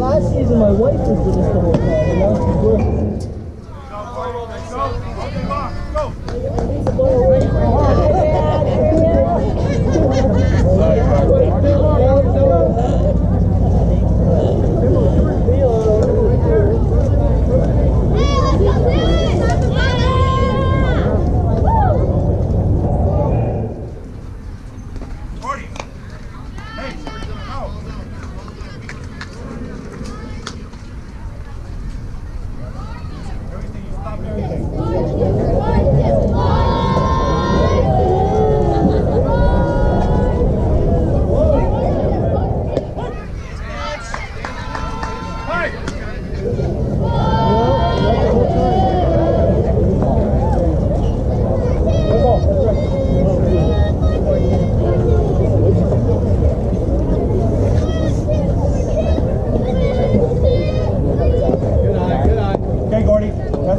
Last season, my wife was with us the whole time, you know?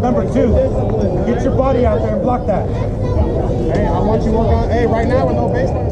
Number 2, get your body out there and block that. Hey, I want you to work on, hey, right now with no baseline.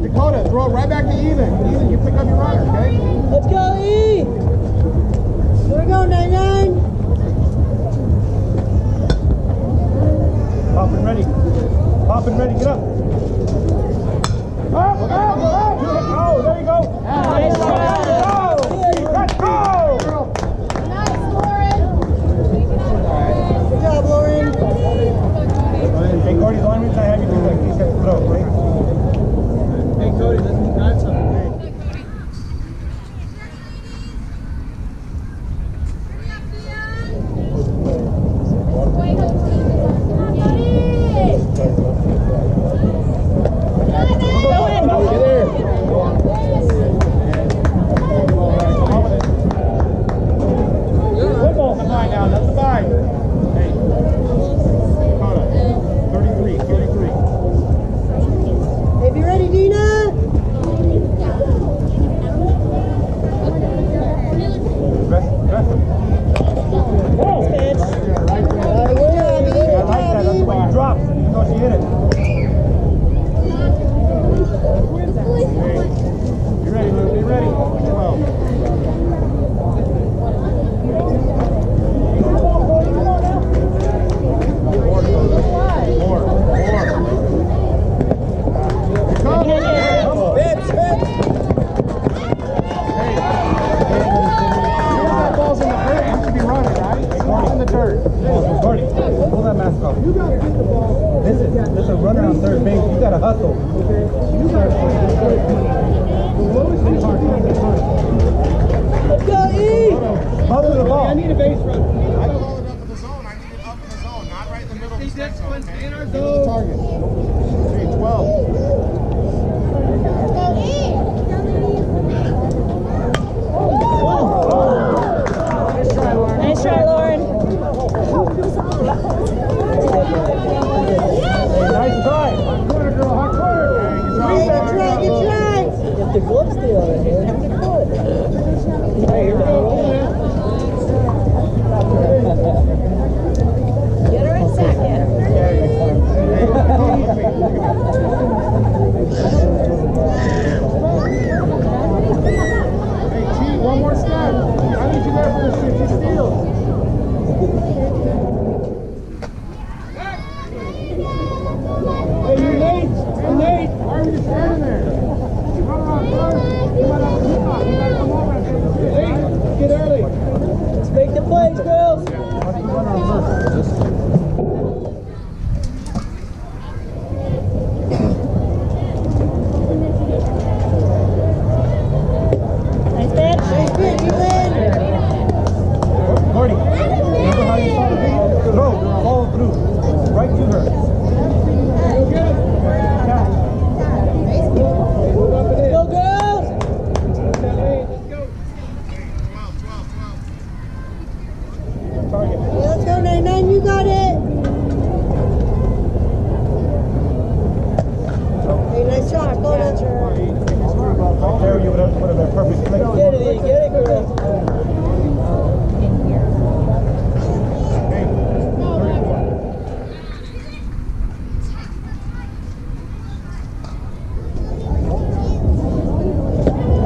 Dakota, throw it right back to Ethan. Ethan, you pick up your runner, okay? Let's go, E! Here we go, 99. Pop and ready. Pop and ready, get up. Up, up, up. Oh, there you go. Nice try. Let's go. Nice, Lauren. Good job, Lauren. Hey, Gordy, the only reason I have you do that, he's got to throw, right? Hey, Cody, let's not something. Go ahead. the glove stay on it, man. Have the foot. Hey, here we go. Get her in second. Hey, Chief, one more step. I need you there for the 50 steals. Hey, you're late. You're late. Why are you just standing there? You run around first. You might have a kickoff. You gotta come over and finish. Late. Get early. Let's make the plays, girls. Nice pitch. Nice pitch, you win. Gordy, remember how you saw the video? Throw, follow through. Right to her. Yeah. Go, girls. Target. Let's go, 99. You got it. Hey, nice shot. Go, Dutcher. Right there, you would have put it in perfect place. Get it, girl.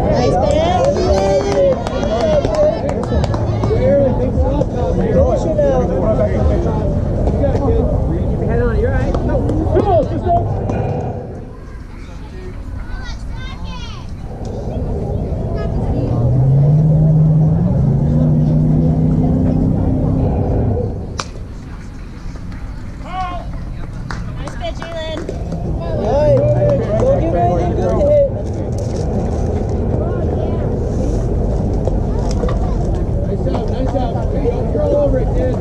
Nice pitch. Throw it. Throw it back in the picture. Keep your head on it. You're all right. No. Nice pitch, Elin. Nice. Go get ready. Good hit. Nice out. You're all over it, kid.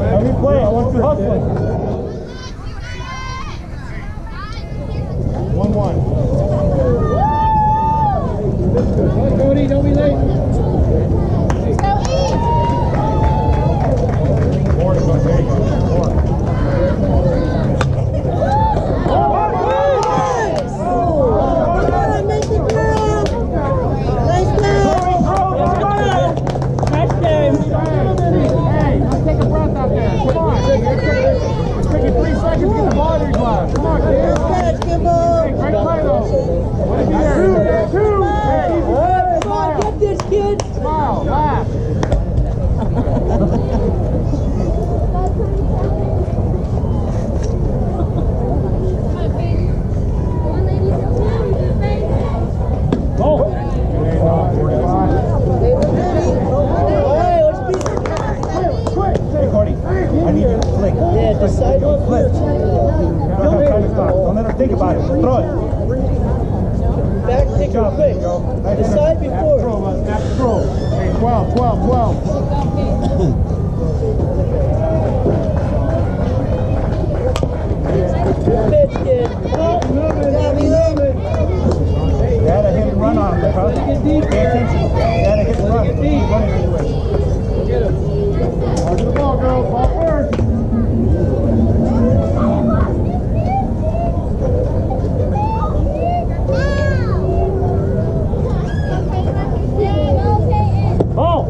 Every play, I want you hustling. 1-1. Cody, don't be late. Let's go, Eve. More to go. There you go. More. Hey, let's take a breath out there. Come on. It's taking 3 seconds to get the ball in your glove. Come on, kid. Hey, great play, though. What if you there? Two. Hey, easy. Come on, get this, kid. Smile, laugh. Hey, Gordy, I need you to flick. Yeah, decide on Flip. first. Don't try to stop. Don't let her think about it. Throw it. Back Good picker job. quick. There you go. Nice Decide finish. before. Hey, 12. Good pitch, kid. Good job, Elin. They had a hit and run on him, huh? Pay attention. They had a hit and run. He's running anyway. Watch the ball, girls. Ball first. Ball.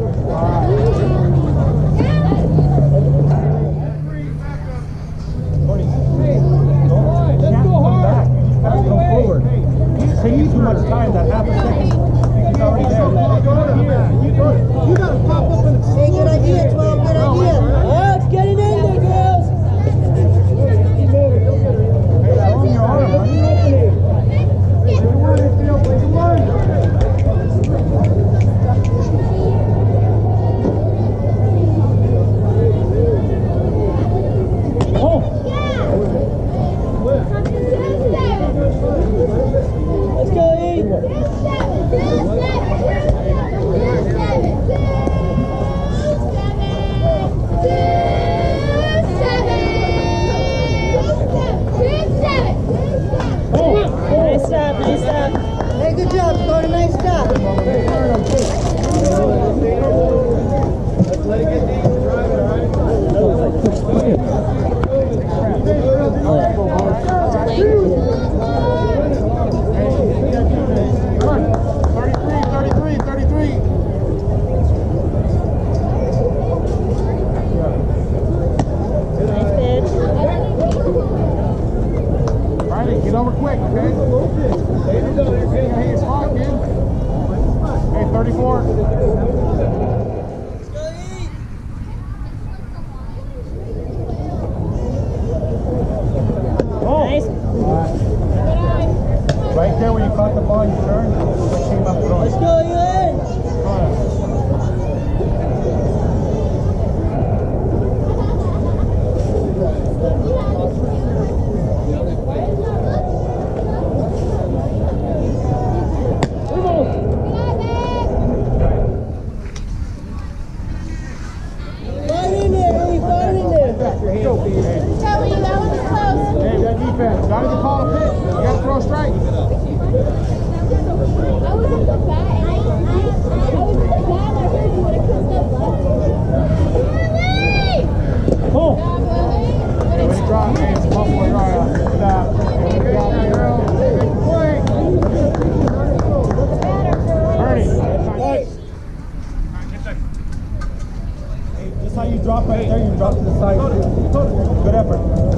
Good effort.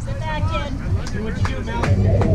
Sit back, kid. Do what you do, Mel.